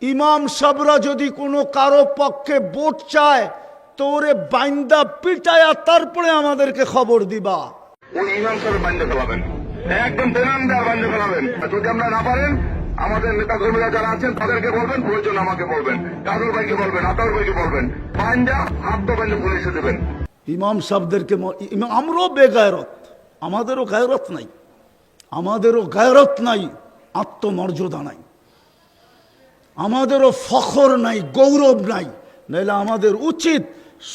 ইমাম সাহেবরা যদি কোনো কারো পক্ষে ভোট চায় তো ওরে বাইন্দা পিটায়া তারপরে আমাদেরকে খবর দিবা। ওই ইমাম সাহেব বাইন্দা ফেলাবেন, একদম বেনামদার বাইন্দা ফেলাবেন। যদি আমরা না পারেন, আমাদের নেতা কর্মীরা যারা আছেন তাদেরকে বলবেন, প্রয়োজন আমাকে বলবেন, কাজল ভাইকে বলবেন, আতাউর ভাইকে বলবেন, বাইন্দা হাত বাইন্দা পুলিশে দেবেন। ইমাম সাহেবদেরকে আমরাও বেগায়রত, আমাদেরও গায়রত নাই, আমাদেরও গায়রত নাই, আত্মমর্যাদা নাই, আমাদেরও ফখর নাই, গৌরব নাই। নাইলে আমাদের উচিত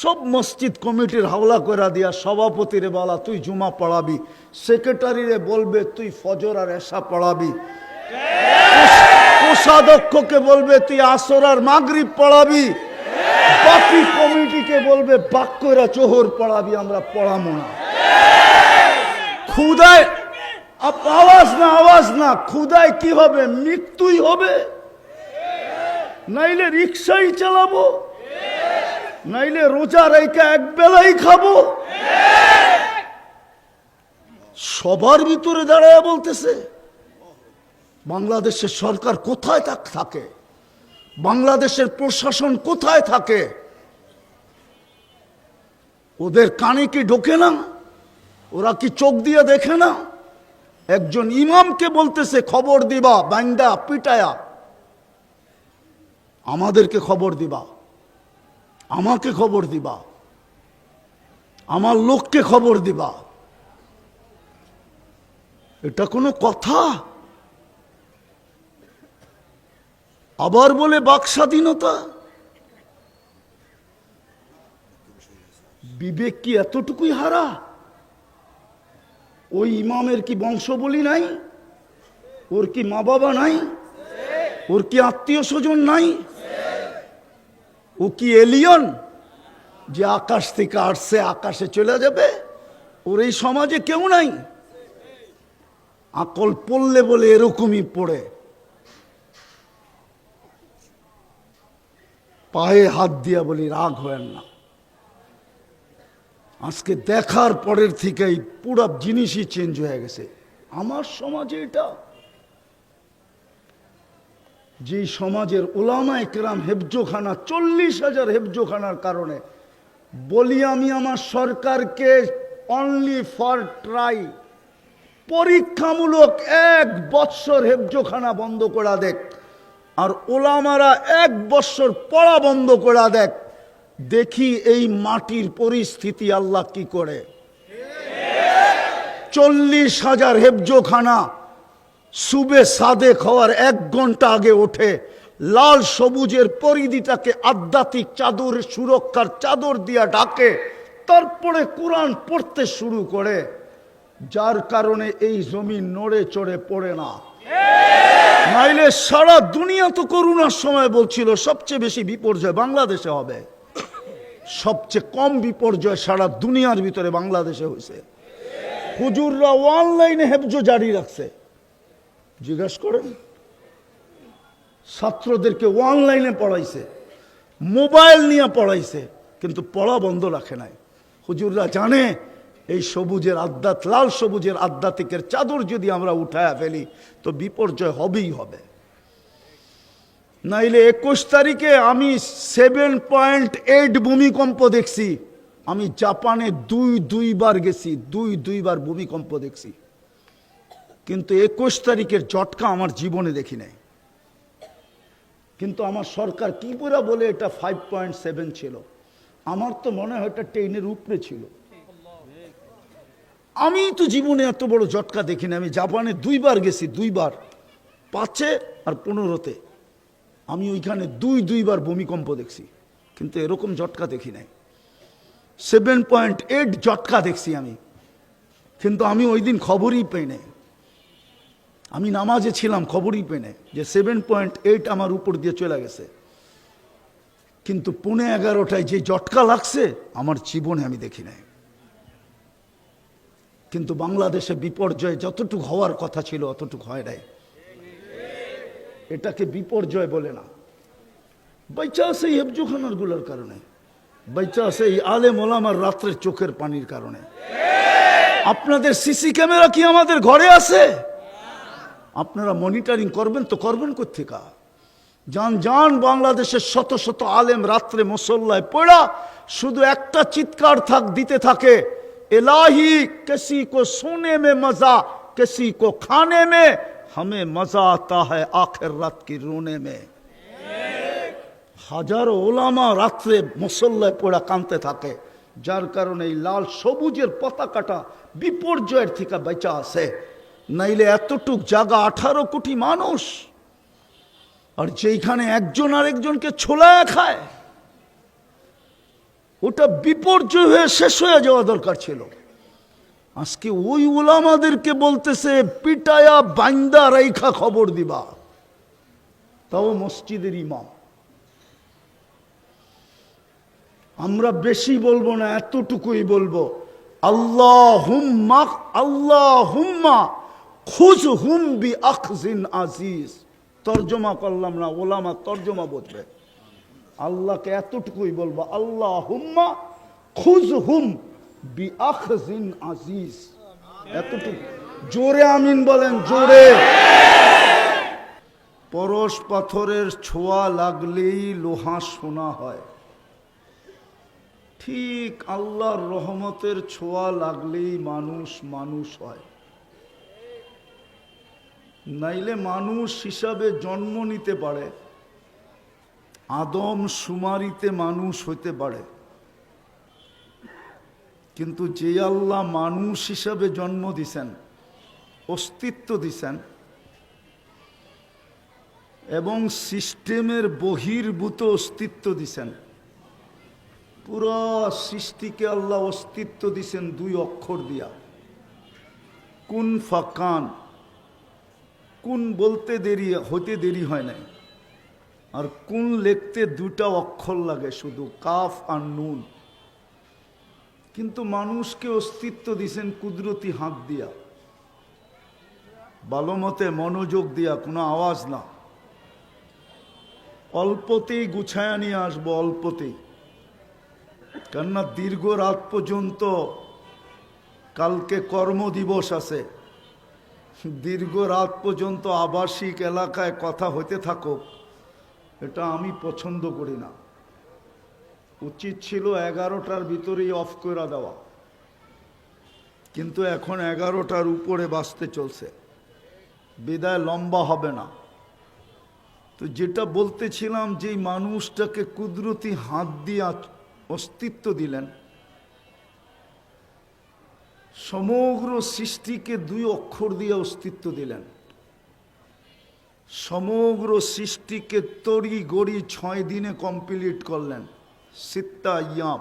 সব মসজিদ কমিটির হাওলা করে দিয়া সভাপতিরে বলা তুই জুমা পড়াবি, সেক্রেটারিরে বলবে তুই ফজর আর এশা পড়াবি, কোষাধ্যক্ষকে বলবে তুই আসর আর মাগরিব পড়াবি, বাকি কমিটিকে বলবে বাক্যরা চোহর পড়াবি, আমরা পড়াবো না। ক্ষুদায় আওয়াজ না, ক্ষুদায় কি হবে? মৃত্যুই হবে। নাইলে রিক্সাই চালাবো, নাইলে রোজা রেখে এক বেলাই খাবো। সবার ভিতরে দাঁড়ায় বলতেছে বাংলাদেশের সরকার কোথায় থাকে, বাংলাদেশের প্রশাসন কোথায় থাকে? ওদের কানে কি ঢোকে না? ওরা কি চোখ দিয়ে দেখে না? একজন ইমামকে বলতেছে খবর দিবা বাইন্দা পিটায়া, আমাদেরকে খবর দিবা, আমাকে খবর দিবা, আমার লোককে খবর দিবা। এটা কোনো কথা? আবার বলে বাক স্বাধীনতা। বিবেক কি এতটুকুই হারা? ওই ইমামের কি বংশবলী নাই? ওর কি মা বাবা নাই? ওর কি আত্মীয় স্বজন নাই? ও কি এলিয়ন যে আকাশ থেকে আসছে আকাশে চলে যাবে? ওর এই সমাজে কেউ নাই। আকল পড়লে বলে এরকমই পড়ে, পায়ে হাত দিয়া বলি রাগ হয়েন না। আজকে দেখার পরের থেকেই পুরো জিনিসই চেঞ্জ হয়ে গেছে আমার সমাজে। এটা যে সমাজের ওলামায়ে কেরাম হেফজোখানা 40,000 হেফজোখানার কারণে বলি আমি আমার সরকারকে অনলি ফর ট্রাই, পরীক্ষামূলক 1 বৎসর হেফজোখানা বন্ধ করা দেখ, আর ওলামারা 1 বৎসর পড়া বন্ধ করা দেখ, দেখি এই মাটির পরিস্থিতি আল্লাহ কি করে। 40,000 হেফজোখানা সুবে সাদেক হওয়ার 1 ঘন্টা আগে ওঠে, লাল সবুজের পরিধিটাকে আধ্যাত্মিক চাদর, সুরক্ষার চাদর দিয়া ঢাকে, তারপরে কোরআন পড়তে শুরু করে, যার কারণে এই জমিন নড়ে চড়ে পড়ে না। নাইলে সারা দুনিয়া তো করোনার সময় বলছিল সবচেয়ে বেশি বিপর্যয় বাংলাদেশে হবে, সবচেয়ে কম বিপর্যয় সারা দুনিয়ার ভিতরে বাংলাদেশে হয়েছে। হুজুররা অনলাইনে হেফজো জারি রাখছে, জিজ্ঞাসা করেন, ছাত্রদেরকে অনলাইনে পড়াইছে, মোবাইল নিয়ে পড়াইছে, কিন্তু পড়া বন্ধ রাখে নাই। হুজুররা জানে এই সবুজের লাল সবুজের আধ্যাত্মিকের চাদর যদি আমরা উঠায়া ফেলি তো বিপর্যয় হবেই হবে। নাইলে 21 তারিখে আমি 7.8 ভূমিকম্প দেখছি। আমি জাপানে দুইবার গেছি, দুইবার ভূমিকম্প দেখছি, কিন্তু 21 তারিখের ঝটকা আমার জীবনে দেখি নাই। কিন্তু আমার সরকার কি পুরা বলে এটা 5.7 ছিল, আমার তো মনে হয় এটা 10-এর উপরে ছিল। আমি তো জীবনে এত বড় ঝটকা দেখি না। আমি জাপানে 2বার গেছি, 2বার, 5-এ আর 15-তে। আমি ওইখানে দুইবার ভূমিকম্প দেখছি, কিন্তু এরকম ঝটকা দেখি নাই। 7.8 ঝটকা দেখছি আমি, কিন্তু আমি ওই দিন খবরই পেই নাই। আমি নামাজে ছিলাম, খবরই পেই নাই যে 7.8 আমার উপর দিয়ে চলে গেছে। কিন্তু 11:15টায় যে ঝটকা লাগছে আমার জীবনে আমি দেখি নাই। কিন্তু বাংলাদেশে বিপর্যয় যতটুকু হওয়ার কথা ছিল অতটুকু হয় নাই। এটাকে বিপর্যয় বলে না। বাইচা আছে এই হেফজোখানার গুলোর কারণে, বাইচা আছে এই আলেম ওলামার রাত্রের চোখের পানির কারণে। আপনাদের সিসি ক্যামেরা কি আমাদের ঘরে আছে? আপনারা মনিটরিং করবেন তো করবেন কোত্থেকে? যান যান বাংলাদেশের শত শত আলেম রাত্রে মুসল্লায় পড়া শুধু একটা চিৎকার দিতে থাকে, इलाही किसी को सोने में मजा किसी को खाने में, हमें मजा आता है आखिर रात की रोने में। হাজারো ওলামা রাত্রে মুসল্লায় পড়া কাঁদতে থাকে, যার কারণে এই লাল সবুজের পতাকাটা বিপর্যয়ের থেকে বেঁচে আছে। নাইলে এতটুক জায়গা 18 কোটি মানুষ, আর যেখানে একজন আরেকজনকে ছোলায় খায়, ওটা বিপর্যয় হয়ে শেষ হয়ে যাওয়া দরকার ছিল। আজকে ওই ওলামাদেরকে বলতেছে পিটায়া বাইন্দা রাইখা খবর দিবা, তাও মসজিদের ইমাম। আমরা বেশি বলবো না, এতটুকুই বলবো, আল্লাহুম্মা আল্লাহুম্মা খুযহুম বিআখযিন আজিজ। তরজমা করলাম না, ওলামা তরজমা বুঝবে। আল্লাহকে এতটুকুই বলবো, আল্লাহুম্মা খুযহুম বিআখযিন আজিজ। এতটুকু জোরে আমিন বলেন, জোরে। পরশ পাথরের ছোঁয়া লাগলেই লোহা সোনা হয়, ঠিক আল্লাহর রহমতের ছোঁয়া লাগলেই মানুষ মানুষ হয়। নাইলে মানুষ হিসাবে জন্ম নিতে পারে, আদম শুমারিতে মানুষ হইতে পারে, কিন্তু যে আল্লাহ মানুষ হিসাবে জন্ম দিছেন, অস্তিত্ব দিছেন, এবং সিস্টেমের বহির্ভূত অস্তিত্ব দিছেন, পুরা সৃষ্টিকে আল্লাহ অস্তিত্ব দিছেন 2 অক্ষর দিয়া, কুন ফাকান। কুন বলতে হতে দেরি হয় নাই, আর কুন লিখতে 2টা অক্ষর লাগে শুধু, কাফ আর নুন। কিন্তু মানুষকে অস্তিত্ব দিছেন কুদরতি হাত দিয়া, ভালো মতে মনোযোগ দিয়া, কোনো আওয়াজ না। অল্পতেই গুছায়া নিয়ে আসবো, অল্পতেই। কেননা দীর্ঘ রাত পর্যন্ত, কালকে কর্মদিবস আছে, দীর্ঘ রাত পর্যন্ত আবাসিক এলাকায় কথা হইতে থাকুক, এটা আমি পছন্দ করি না। উচিত ছিল 11টার ভিতরেই অফ করে দেওয়া, কিন্তু এখন 11টার উপরে বাঁচতে চলছে, বিদায় লম্বা হবে না। তো যেটা বলতেছিলাম, যে মানুষটাকে কুদরতি হাত দিয়ে অস্তিত্ব দিলেন, সমগ্র সৃষ্টিকে 2 অক্ষর দিয়ে অস্তিত্ব দিলেন, সমগ্র সৃষ্টিকে তড়ি গড়ি 6 দিনে কমপ্লিট করলেন, 6 আইয়াম।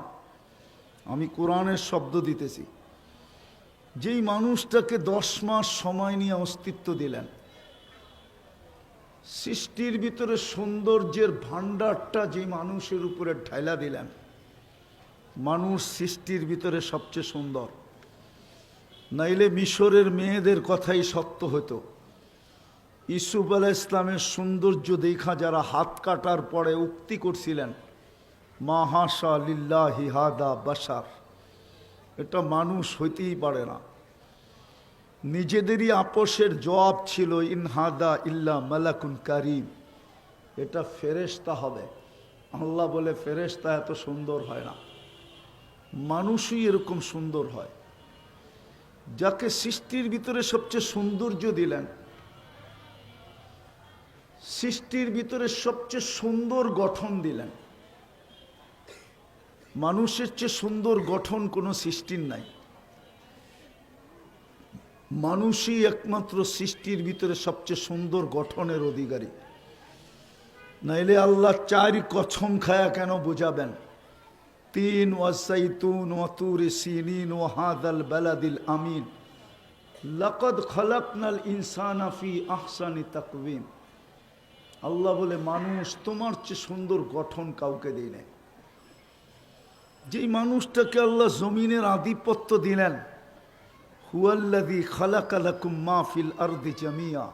আমি কোরআনের শব্দ দিতেছি। যেই মানুষটাকে 10 মাস সময় নিয়ে অস্তিত্ব দিলেন, সৃষ্টির ভিতরে সৌন্দর্যের ভান্ডারটা যে মানুষের উপরে ঢাইলা দিলেন, মানুষ সৃষ্টির ভিতরে সবচেয়ে সুন্দর। নাইলে মিশরের মেয়েদের কথাই সত্য হতো। ইউসুফ আলাইহিস ইসলামের সৌন্দর্য দেখা যারা হাত কাটার পরে উক্তি করছিলেন, মা হাশা লিল্লাহি হাদা বাশার, এটা মানুষ হইতেই পারে না। নিজেদেরই আপোষের জবাব ছিল, ইনহাদা ইল্লা মালাকুন কারিম, এটা ফেরেশতা হবে। আল্লাহ বলে ফেরেশতা এত সুন্দর হয় না, মানুষই এরকম সুন্দর হয়। যাকে সৃষ্টির ভিতরে সবচেয়ে সৌন্দর্য দিলেন, সৃষ্টির ভিতরে সবচেয়ে সুন্দর গঠন দিলেন, মানুষের চেয়ে সুন্দর গঠন কোনো সৃষ্টির নাই। মানুষই একমাত্র সৃষ্টির ভিতরে সবচেয়ে সুন্দর গঠনের অধিকারী। নাইলে আল্লাহ 4 কসম খায়া কেন বুঝাবেন? 3 ওয়াসাইতুন ওয়া তুরি সিনিন ওয়া হাদাল বালাদিল আমিন লাকাদ খালাকনাল ইনসানা ফি আহসানি তাকওয়িম। আল্লাহ বলে, মানুষ তোমার চেয়ে সুন্দর গঠন কাউকে দেয় নাই। যেই মানুষটাকে আল্লাহ জমিনের আধিপত্য দিলেন, হুয়াল্লাযী খালাকা লাকুম মা ফিল আরদি জামিয়া,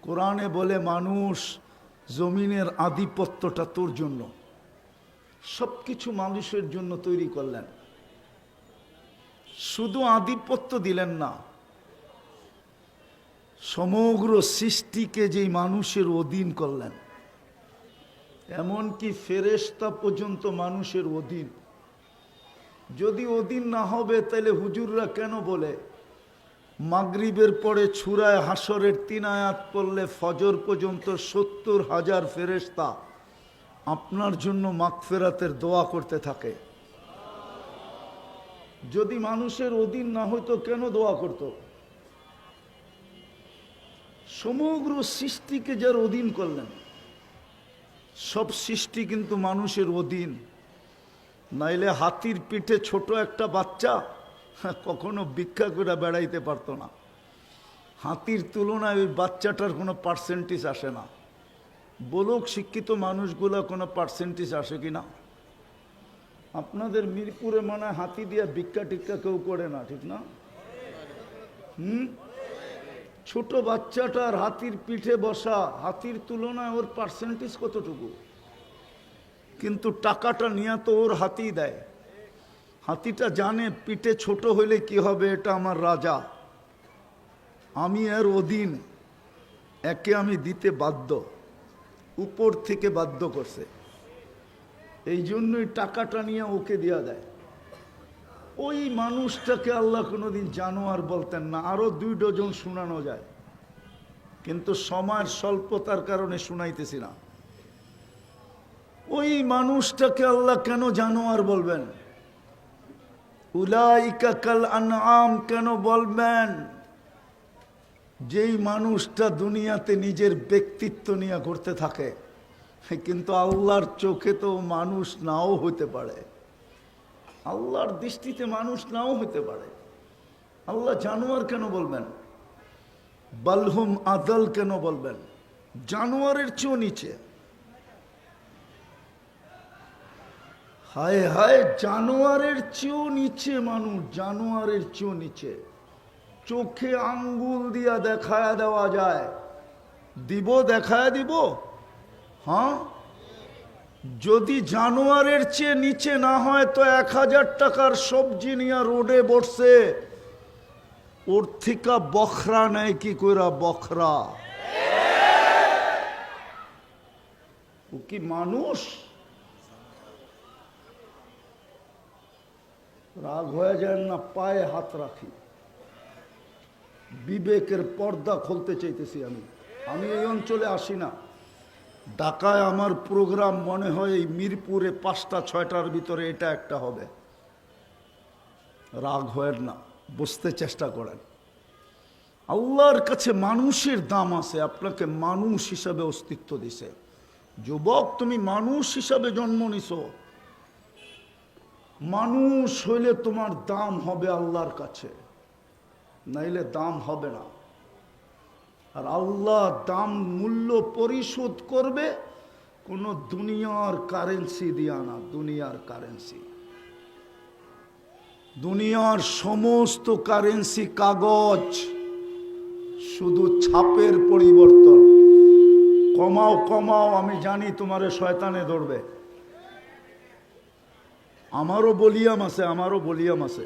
কোরআনে বলে মানুষ জমিনের আধিপত্যটা তোর জন্য, সবকিছু মানুষের জন্য তৈরি করলেন। শুধু আধিপত্য দিলেন না, সমগ্র সৃষ্টিকে যেই মানুষের অধীন করলেন, এমনকি ফেরেশতা পর্যন্ত মানুষের অধীন। যদি অধীন না হবে তাহলে হুজুররা কেন বলে মাগরিবের পরে ছুরায় হাসরের 3 আয়াত পড়লে ফজর পর্যন্ত 70,000 ফেরেশতা আপনার জন্য মাগফিরাতের দোয়া করতে থাকে? যদি মানুষের অধীন না হইতো কেন দোয়া করত? সমগ্র সৃষ্টিকে যার অধীন করলেন, সব সৃষ্টি কিন্তু মানুষের অধীন। নাইলে হাতির পিঠে ছোট একটা বাচ্চা কখনো ভিক্ষা করে বেড়াইতে পারতো না। হাতির তুলনায় ওই বাচ্চাটার কোনো পার্সেন্টেজ আসে না। বলুক শিক্ষিত মানুষগুলা কোনো পার্সেন্টেজ আসে কি না? আপনাদের মিরপুরে মনে হয় হাতি দিয়া ভিক্ষা টিক্ষা কেউ করে না, ঠিক না? ছোট বাচ্চাটার হাতির পিঠে বসা, হাতির তুলনায় ওর পার্সেন্টেজ কতটুকু? কিন্তু টাকাটা নিয়ে তো ওর হাতি দেয়। হাতিটা জানে পিঠে ছোট হইলে কি হবে, এটা আমার রাজা, আমি এর অধীন, একে আমি দিতে বাধ্য, উপর থেকে বাধ্য করছে। এই জন্যই টাকাটা নিয়ে ওকে দেয়া দেয়। ওই মানুষটাকে আল্লাহ কোনোদিন জানোয়ার বলতেন না। আরো 2 ডজন শোনানো যায়, কিন্তু সময়ের স্বল্পতার কারণে শুনাইতেছি না। ওই মানুষটাকে আল্লাহ কেন জানোয়ার বলবেন? উলাইকা কাল আনআম কেন বলবেন? যেই মানুষটা দুনিয়াতে নিজের ব্যক্তিত্ব নিয়ে করতে থাকে, কিন্তু আল্লাহর চোখে তো মানুষ নাও হতে পারে, আল্লাহর দৃষ্টিতে মানুষ নাও হতে পারে। আল্লাহ জানোয়ার কেন বলবেন? বালহুম আদল কেন বলবেন? জানোয়ারের চেয়েও নিচে। হায় হায়, জানোয়ারের চেয়েও নিচে মানুষ, জানোয়ারের চেয়েও নিচে। চোখে আঙ্গুল দিয়া দেখায়া দেওয়া যায়, দিব দেখায়া দিব? হ্যাঁ, যদি জানোয়ারের চেয়ে নিচে না হয় তো 1000 টাকার সবজি নিয়ে রোডে বসছে, ওর থেকে বখরা নেয় কি কইরা? বখরা। ও কি মানুষ? রাগ হয়ে যায় না, পায়ে হাত রাখি। বিবেকের পর্দা খুলতে চাইতেছি আমি এই অঞ্চলে আসি না। ঢাকায় আমার প্রোগ্রাম মনে হয় এই মিরপুরে 5টা 6টার ভিতরে এটা একটা হবে। রাগ হয় না, বুঝতে চেষ্টা করেন। আল্লাহর কাছে মানুষের দাম আছে, আপনাকে মানুষ হিসাবে অস্তিত্ব দিছে। যুবক, তুমি মানুষ হিসাবে জন্ম নিছো, মানুষ হইলে তোমার দাম হবে আল্লাহর কাছে, নাইলে দাম হবে না। আর আল্লাহ দাম মূল্য পরিশোধ করবে কোন দুনিয়ার কারেন্সি দিয়া না। দুনিয়ার কারেন্সি, দুনিয়ার সমস্ত কারেন্সি কাগজ, শুধু ছাপের পরিবর্তন। কমাও কমাও, আমি জানি তোমারে শয়তানে ধরবে। আমারও বলিয়াম আছে।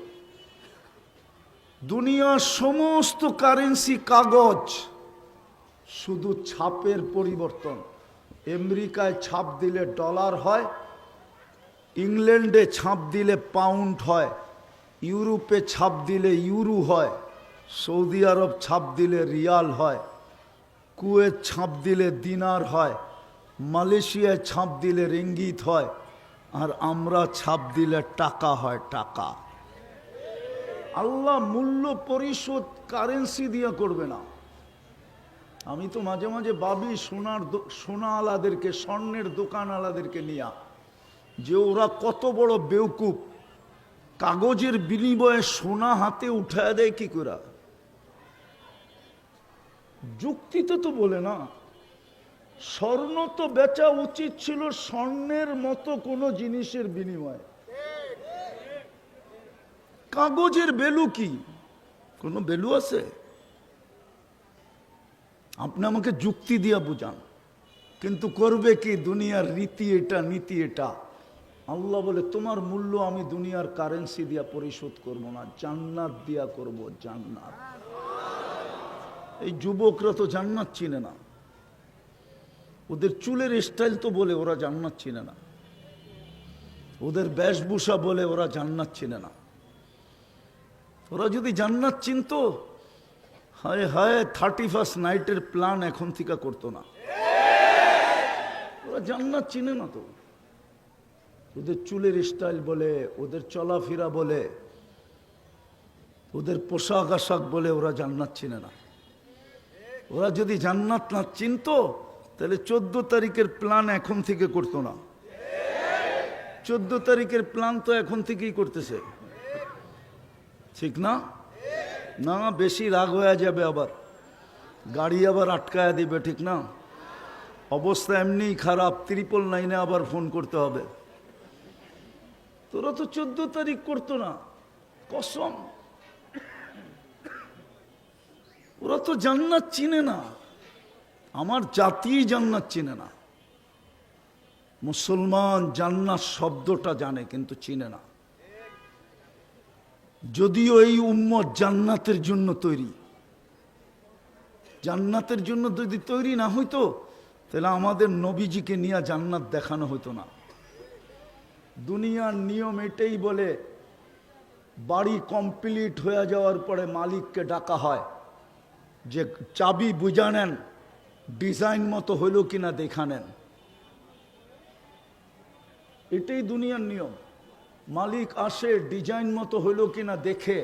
দুনিয়ার সমস্ত কারেন্সি কাগজ, শুধু ছাপের পরিবর্তন। আমেরিকায় ছাপ দিলে ডলার হয়, ইংল্যান্ডে ছাপ দিলে পাউন্ড হয়, ইউরোপে ছাপ দিলে ইউরো হয়, সৌদি আরব ছাপ দিলে রিয়াল হয়, কুয়েত ছাপ দিলে দিনার হয়, মালয়েশিয়ায় ছাপ দিলে রিঙ্গিত হয়, আর আমরা ছাপ দিলে টাকা হয়, টাকা। আল্লাহ মূল্য পরিশোধ কারেন্সি দিয়ে করবে না। আমি তো মাঝে মাঝে ভাবি সোনা আলাদেরকে, স্বর্ণের দোকান আলাদেরকে নিয়ে, যে ওরা কত বড় বেউকুফ, কাগজের বিনিময়ে সোনা হাতে উঠায় দেয় কি করে? যুক্তিতে তো বলে না। স্বর্ণ তো বেচা উচিত ছিল স্বর্ণের মতো কোনো জিনিসের বিনিময়ে। কাগজের ভ্যালু কি? কোনো ভ্যালু আছে? আপনি আমাকে যুক্তি দিয়া বুঝান, কিন্তু করবে কি? দুনিয়ার রীতি এটা, নীতি এটা। আল্লাহ বলে তোমার মূল্য আমি দুনিয়ার কারেন্সি দিয়া পরিশোধ করব না, জান্নাত দিয়া করব, জান্নাত। এই যুবকরা তো জান্নাত চিনে না। ওদের চুলের স্টাইল তো বলে ওরা জান্নাত চিনে না, ওদের বেশভূষা বলে ওরা জান্নাত চিনে না। ওরা যদি জান্নাত চিনতো, হায় হায় 31st নাইটের প্ল্যান এখন থেকে করতো না। ওরা জান্নাত চিনে না তো। ওদের চুলের স্টাইল বলে, ওদের চলাফেরা বলে, ওদের পোশাক আশাক বলে ওরা জান্নাত চিনে না। ওরা যদি জান্নাত না চিনতো তাহলে 14 তারিখের প্ল্যান এখন থেকে করতো না। 14 তারিখের প্ল্যান তো এখন থেকেই করতেছে, ঠিক না? না, বেশি রাগ হয়ে যাবে, আবার গাড়ি আবার আটকায়া দিবে, ঠিক না? অবস্থা এমনিই খারাপ, 999 আবার ফোন করতে হবে। তোরা তো 14 তারিখ করতো না, কসম। ওরা তো জান্নাত চিনে না, আমার জাতি জান্নাত চিনে না। মুসলমান জান্নাত শব্দটা জানে কিন্তু চিনে না। যদিও এই উম্মত জান্নাতের জন্য তৈরি, জান্নাতের জন্য যদি তৈরি না হইতো তাহলে আমাদের নবীজিকে নিয়ে জান্নাত দেখানো হতো না। দুনিয়ার নিয়ম এটাই বলে, বাড়ি কমপ্লিট হয়ে যাওয়ার পরে মালিককে ডাকা হয় যে চাবি বুঝা নেন, ডিজাইন মতো হইল কিনা দেখা নেন। এটাই দুনিয়ার নিয়ম। মালিক আসে, ডিজাইন মতো হইল কিনা দেখে,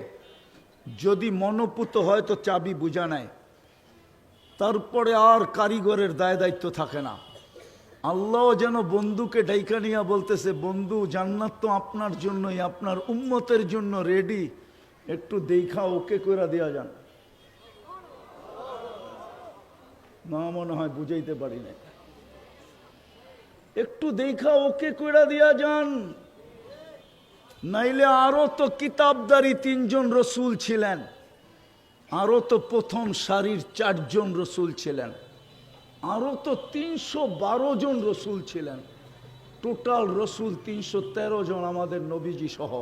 যদি মনোপুত হয় তো চাবি বুঝা নেয়, তারপরে আর কারিগরের দায় দায়িত্ব থাকে না। আল্লাহ যেন বন্ধুকে ডাইকা নিয়া বলতেছে, বন্ধু জান্নাত তো আপনার জন্যই, আপনার উম্মতের জন্য রেডি, একটু দেখা ওকে করে দেওয়া যান। না, মনে হয় বুঝাইতে পারি না। একটু দেখা ওকে করে দেওয়া যান, নাইলে আরো তো কিতাবদারি 3 জন রসুল ছিলেন, আরো তো প্রথম সারির 4 জন রসুল ছিলেন, আরো তো 312 জন রসুল ছিলেন। টোটাল রসুল 313 জন আমাদের নবীজি সহ।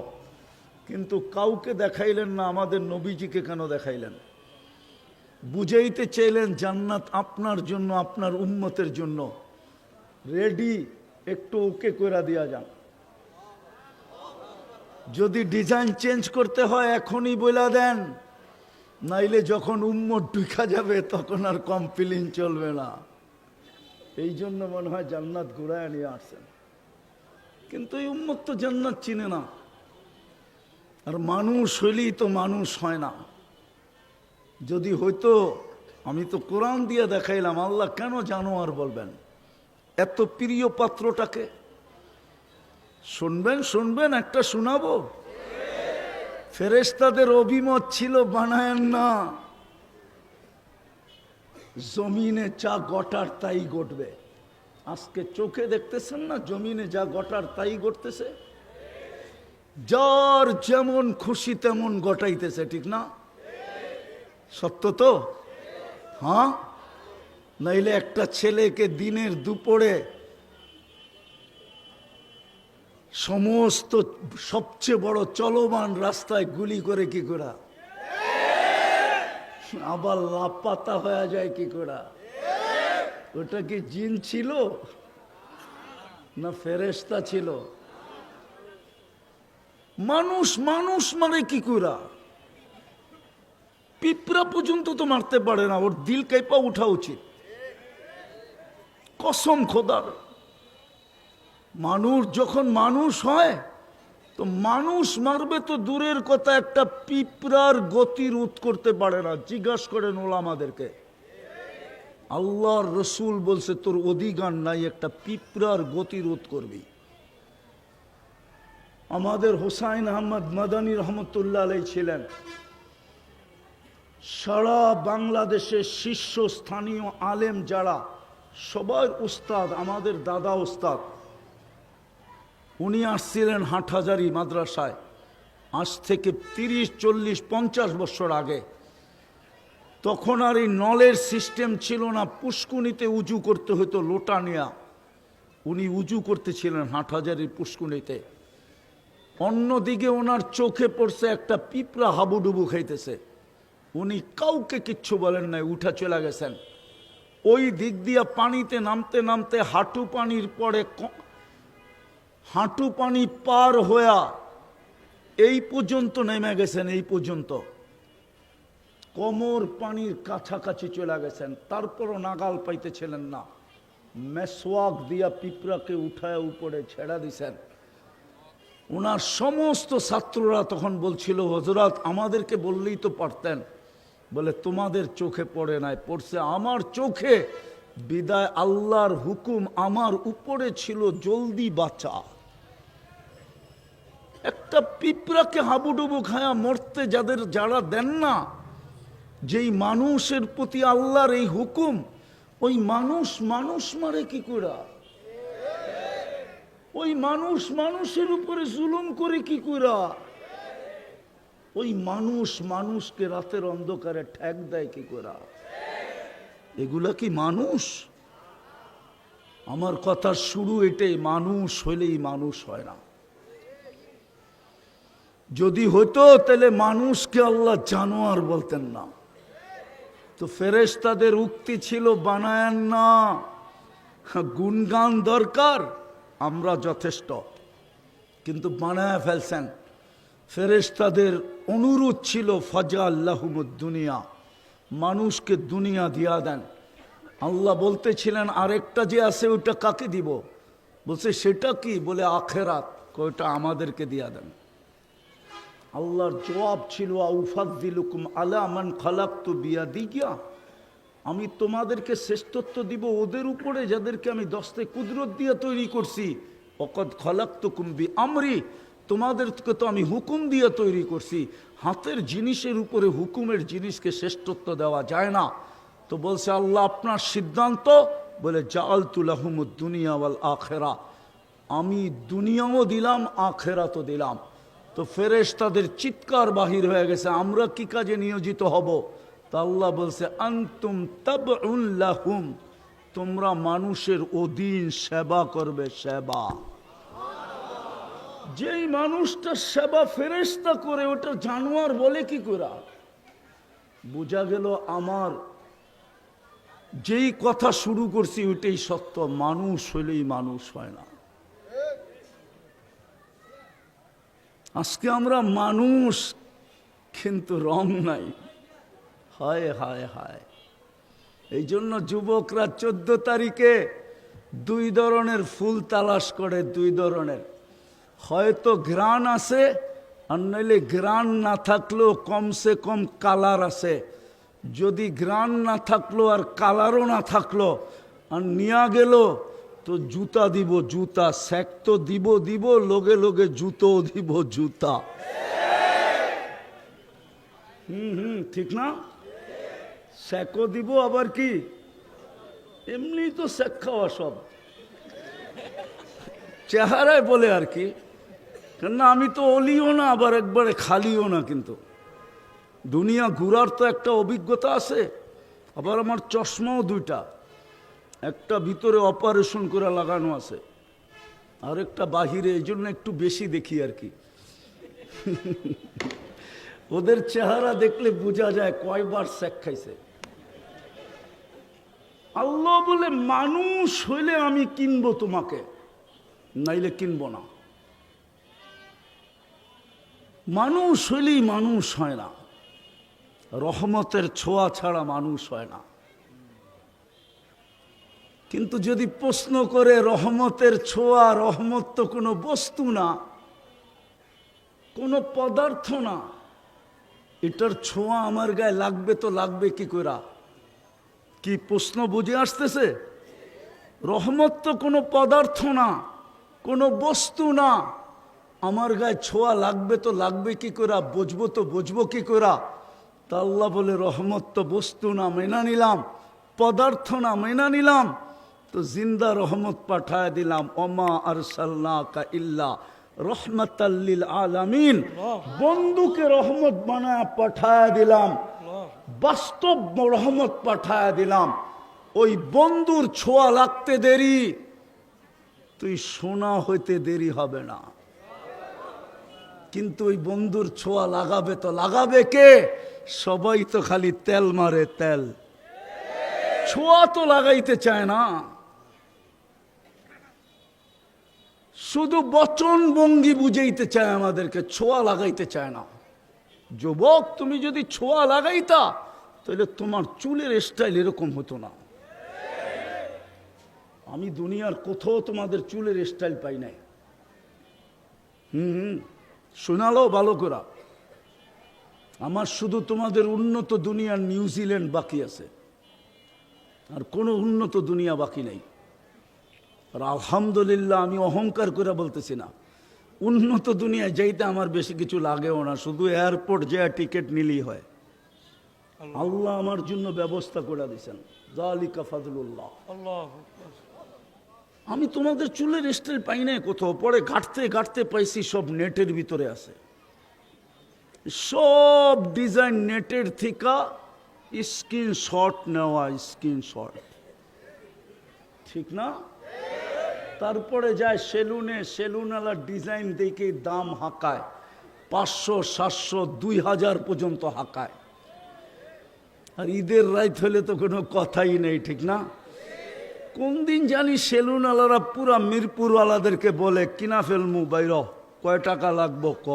কিন্তু কাউকে দেখাইলেন না, আমাদের নবীজিকে কেন দেখাইলেন? বুঝাইতে চাইলেন জান্নাত আপনার জন্য, আপনার উম্মতের জন্য রেডি, একটু ওকে করে দেওয়া যান। যদি ডিজাইন চেঞ্জ করতে হয় এখনই বলে দেন, নাইলে যখন উম্মত ঢুকা যাবে তখন আর কমপ্লেইন চলবে না। এই জন্য মনে হয় জান্নাত ঘুরায় নিয়ে আসছেন। কিন্তু এই উম্মত তো জান্নাত চিনে না। আর মানুষ হইলেই তো মানুষ হয় না। যদি হইতো, আমি তো কোরআন দিয়ে দেখাইলাম, আল্লাহ কেন জানোয়ার বলবেন? এত প্রিয় পাত্রটাকে শুনবেন, শুনবেন, একটা শোনাবো। ফেরেশতাদের অভিমত ছিল বানায়েন না, জমিনে যা ঘটার তাই ঘটবে। আজকে চোখে দেখতেছেন না, জমিনে যা ঘটার তাই ঘটতেছে। যার যেমন খুশি তেমন ঘটাইতেছে, ঠিক না? সত্য তো? হ্যাঁ, নাইলে একটা ছেলেকে দিনের দুপুরে সমস্ত সবচেয়ে বড় চলমান রাস্তায় গুলি করে কি করে, আবার লাপাতা হয়ে যায় কি করে? ওটা কি জিন ছিল না ফেরেশতা ছিল? মানুষ মানুষ মানে কি করে? পিঁপড়া পর্যন্ত তো মারতে পারে না, ওর দিল কাইপা উঠা উচিত। কসম খোদার, মানুষ যখন মানুষ হয় তো মানুষ মারবে তো দূরের কথা, একটা পিঁপড়ার গতি রোধ করতে পারে না। জিজ্ঞাসা করেন ওলামাদেরকে। আল্লাহর রসুল বলছে তোর অধিকার নাই, একটা পিঁপড়ার গতি রোধ করবি। আমাদের হুসাইন আহমদ মাদানী রহমতুল্লাহ আলাইহি ছিলেন সারা বাংলাদেশের শীর্ষস্থানীয় আলেম যারা, সবার উস্তাদ, আমাদের দাদা উস্তাদ। উনি আসছিলেন হাটহাজারী মাদ্রাসায় আজ থেকে 30, 40, 50 বছর আগে। তখন আর এই নলের সিস্টেম ছিল না, পুষ্কুনিতে উজু করতে হতো লোটা নিয়া। উনি উজু করতেছিলেন হাটহাজারীর পুষ্কুনিতে। অন্যদিকে ওনার চোখে পড়ছে একটা পিঁপড়া হাবুডুবু খাইতেছে। উনি কাউকে কিচ্ছু বলেন নাই, উঠা চলে গেছেন। ওই দিক দিয়া পানিতে নামতে নামতে হাঁটু পানির পরে হাঁটু পানি পার হইয়া এই পর্যন্ত নেমে গেছেন, এই পর্যন্ত কোমর পানির কাছাকাছি চলে গেছেন, তারপরও নাগাল পাইতেছিলেন না। মেসওয়াক দিয়া পিঁপড়াকে উঠায় উপরে ছেড়া দিছেন। ওনার সমস্ত ছাত্ররা তখন বলছিল, হযরত আমাদেরকে বললেই তো পারতেন। বলে তোমাদের চোখে পড়ে নাই, পড়ছে আমার চোখে। বিদায় আল্লাহর হুকুম আমার উপরে ছিল, জলদি বাঁচা। একটা পিঁপড়াকে হাবুডুবু খায়া মরতে যারা দেন না, যেই মানুষের প্রতি আল্লাহর এই হুকুম, ওই মানুষ মারে কি করে? ওই মানুষের উপরে জুলুম করে কি করে? ওই মানুষকে রাতের অন্ধকারে ঠ্যাক দেয় কি করে? এগুলা কি মানুষ? আমার কথার শুরু এটাই, মানুষ হইলেই মানুষ হয় না। যদি হতো তাহলে মানুষকে আল্লাহ জানোয়ার বলতেন না। তো ফেরেশতাদের উক্তি ছিল বানায়েন না, গুণগান দরকার, আমরা যথেষ্ট, কিন্তু বানায় ফেলছেন। ফেরেশতাদের অনুরোধ ছিল ফাজা আল্লাহুমুদ দুনিয়া, মানুষকে দুনিয়া দিয়া দেন। আল্লাহ বলতেছিলেন আরেকটা যে আছে ওটা কাকে দিব? বলছে সেটা কি? বলে আখেরাত। ওইটা আমাদেরকে দিয়া দেন। আল্লাহর জবাব ছিল আউফাদ্দিলুকুম আলা মান খালাকতু বিয়াদিয়া, আমি তোমাদেরকে শ্রেষ্ঠত্ব দিব ওদের উপরে যাদেরকে আমি দস্তে কুদরত দিয়ে তৈরি করছি। ওয়াকাদ খালাকতুকুম বিআমরি, তোমাদেরকে তো আমি হুকুম দিয়ে তৈরি করছি। হাতের জিনিসের উপরে হুকুমের জিনিসকে শ্রেষ্ঠত্ব দেওয়া যায় না। তো বলছে আল্লাহ আপনার সিদ্ধান্ত। বলে জাআলতু লাহুমুদ দুনিয়া ওয়াল আখিরা, আমি দুনিয়াও দিলাম আখিরাতও দিলাম। তো ফেরেশতাদের চিৎকার বাহির হয়ে গেছে, আমরা কি কাজে নিয়োজিত হব? তা আল্লাহ বলছে আনতুম তাবউন লাহুম, তোমরা মানুষের অধীন সেবা করবে। সেবা, যেই মানুষটা সেবা ফেরেশতা করে ওটা জানোয়ার বলে কি করে? বোঝা গেল আমার যেই কথা শুরু করছি ওইটাই সত্য, মানুষ হইলেই মানুষ হয় না। আজকে আমরা মানুষ, কিন্তু রং নাই। হায় হায় হায়। এই জন্য যুবকরা 14 তারিখে 2 ধরনের ফুল তালাশ করে, 2 ধরনের। হয়তো ঘ্রাণ আছে, আর নইলে ঘ্রাণ না থাকলেও কমসে কম কালার আছে। যদি ঘ্রাণ না থাকলো আর কালারও না থাকলো আর নিয়া গেল, তো জুতা দিব, জুতা স্যাক তো দিব লগে লগে জুতোও দিব, জুতা। ঠিক না? স্যাকও দিব, আবার কি এমনি তো স্যাক খাওয়া সব চেহারায় বলে আর কি। কেননা আমি তো অলিও না, আবার একবারে খালিও না। কিন্তু দুনিয়া ঘুরার তো একটা অভিজ্ঞতা আছে। আবার আমার চশমাও 2টা, একটা ভিতরে অপারেশন করে লাগানো আছে, আর একটা বাহিরে। এই জন্য একটু বেশি দেখি আর কি। ওদের চেহারা দেখলে বোঝা যায় কয়বার স্যাক খাইছে। আল্লাহ বলে মানুষ হইলে আমি কিনবো তোমাকে, নাইলে কিনবো না। মানুষ হইলেই মানুষ হয় না, রহমতের ছোঁয়া ছাড়া মানুষ হয় না। কিন্তু যদি প্রশ্ন করে রহমতের ছোঁয়া, রহমত তো কোনো বস্তু না, কোনো পদার্থ না, এটার ছোঁয়া আমার গায়ে লাগবে তো লাগবে কি করে? কি প্রশ্ন বুঝে আসতেছে? রহমত তো কোনো পদার্থ না, কোনো বস্তু না, আমার গায়ে ছোঁয়া লাগবে তো লাগবে কি করে? বুঝবো তো বুঝবো কি করে? তা আল্লাহ বলে রহমত তো বস্তু না, মেনা নিলাম। পদার্থ না, মেনা নিলাম। তো জিন্দা রহমত পাঠায় দিলাম। ওমা আরসালনাকা ইল্লা রহমাতাল লিল আলামিন, বন্ধুকে রহমত বানায় পাঠায় দিলাম, বাস্তব রহমত পাঠায় দিলাম। ওই বন্ধুর ছোঁয়া লাগতে দেরি, তুই সোনা হইতে দেরি হবে না। কিন্তু ওই বন্ধুর ছোঁয়া লাগাবে তো লাগাবে কে? সবাই তো খালি তেল মারে, তেল। ছোঁয়া তো লাগাইতে চায় না, শুধু বচন ভঙ্গি বুঝাইতে চায় আমাদেরকে, ছোঁয়া লাগাইতে চায় না। যুবক, তুমি যদি ছোঁয়া লাগাইতা তাহলে তোমার চুলের স্টাইল এরকম হতো না। আমি দুনিয়ার কোথাও তোমাদের চুলের স্টাইল পাই নাই। শোনালো ভালো করে, আমার শুধু তোমাদের উন্নত দুনিয়ার নিউজিল্যান্ড বাকি আছে, আর কোনো উন্নত দুনিয়া বাকি নেই। আর আলহামদুলিল্লাহ, আমি অহংকার করে বলতেছি না, উন্নত দুনিয়ায় যাইতে আমার বেশি কিছু লাগেও না, শুধু এয়ারপোর্ট যে টিকিট নিলেই হয়। আল্লাহ আমার জন্য ব্যবস্থা করে দিয়েছেন, যালিকা ফাদলুল্লাহ। আমি তোমাদের চুলের স্টাইল পাই নাই কোথাও, পরে ঘাটতে ঘাটতে পাইছি সব নেটের ভিতরে আছে, সব ডিজাইন নেটের থেকে স্ক্রিনশট নেওয়া, স্ক্রিনশট, ঠিক না? তারপরে যায় সেলুনে, সেলুনওয়ালা ডিজাইন দেখে দাম হাঁকায়, 500, 700, 2000 পর্যন্ত হাঁকায়। আর ঈদের রাত হলে তো কোনো কথাই নেই, ঠিক না? কোন দিন জানি সেলুনওয়ালারা পুরা মিরপুরওয়ালাদেরকে বলে, কিনা ফেলমু বাইর, কয় টাকা লাগবো ক।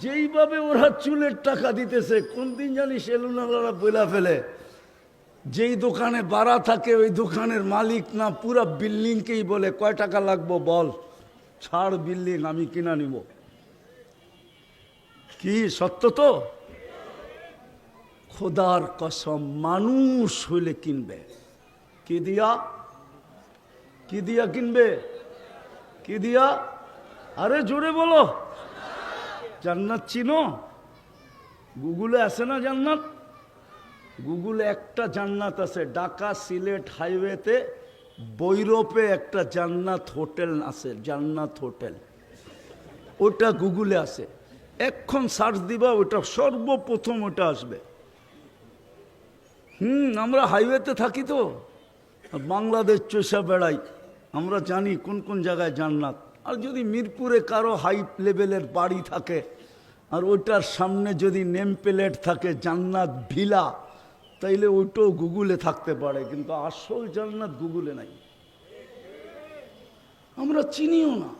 যেইভাবে ওরা চুলের টাকা দিতেছে, কোন দিন জানি সেলুনওয়ালারা বইলা ফেলে, যেই দোকানে ভাড়া থাকে ওই দোকানের মালিক না পুরা বিল্ডিংকেই বলে, কয় টাকা লাগবো বল, ছাড় বিল্ডিং, আমি কিনা নিব। কি সত্য তো? খোদার কসম, মানুষ হইলে কিনবে। কি দিয়া? কি দিয়া কিনবে? কি দিয়া? আরে জোরে বলো। জান্নাত চিনো? গুগলে আছে না জান্নাত? গুগলে একটা জান্নাত আছে, ঢাকা সিলেট হাইওয়েতে বৈরপে একটা জান্নাত হোটেল আছে, জান্নাত হোটেল, ওটা গুগলে আছে। এখন সার্চ দিবা, ওটা সর্বপ্রথম ওটা আসবে। আমরা হাইওয়েতে থাকি তো, বাংলাদেশ চষা বেড়াই, আমরা জানি কোন কোন জায়গায় জান্নাত। আর যদি মিরপুরে কারো হাই লেভেলের বাড়ি থাকে আর ওইটার সামনে যদি নেম প্লেট থাকে জান্নাত ভিলা, তাইলে ওইটাও গুগলে থাকতে পারে, কিন্তু আসল জান্নাত গুগলে নাই, আমরা চিনিও না।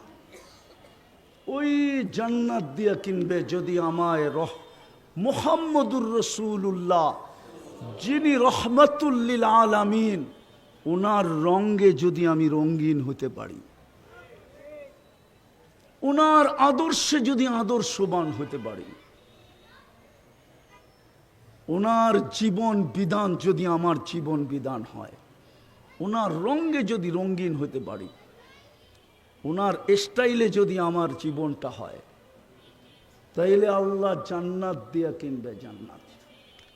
ওই জান্নাত দিয়া কিনবে যদি আমায় মুহাম্মদুর রাসূলুল্লাহ, যিনি রহমাতুল্লিল আলামিন, ওনার রঙে যদি আমি রঙিন হতে পারি, ওনার আদর্শে যদি আদর্শবান হতে পারি, ওনার জীবন বিধান যদি আমার জীবন বিধান হয়, ওনার রঙে যদি রঙিন হতে পারি, ওনার স্টাইলে যদি আমার জীবনটা হয়, তাইলে আল্লাহ জান্নাত দিয়া কিনবে, জান্নাত।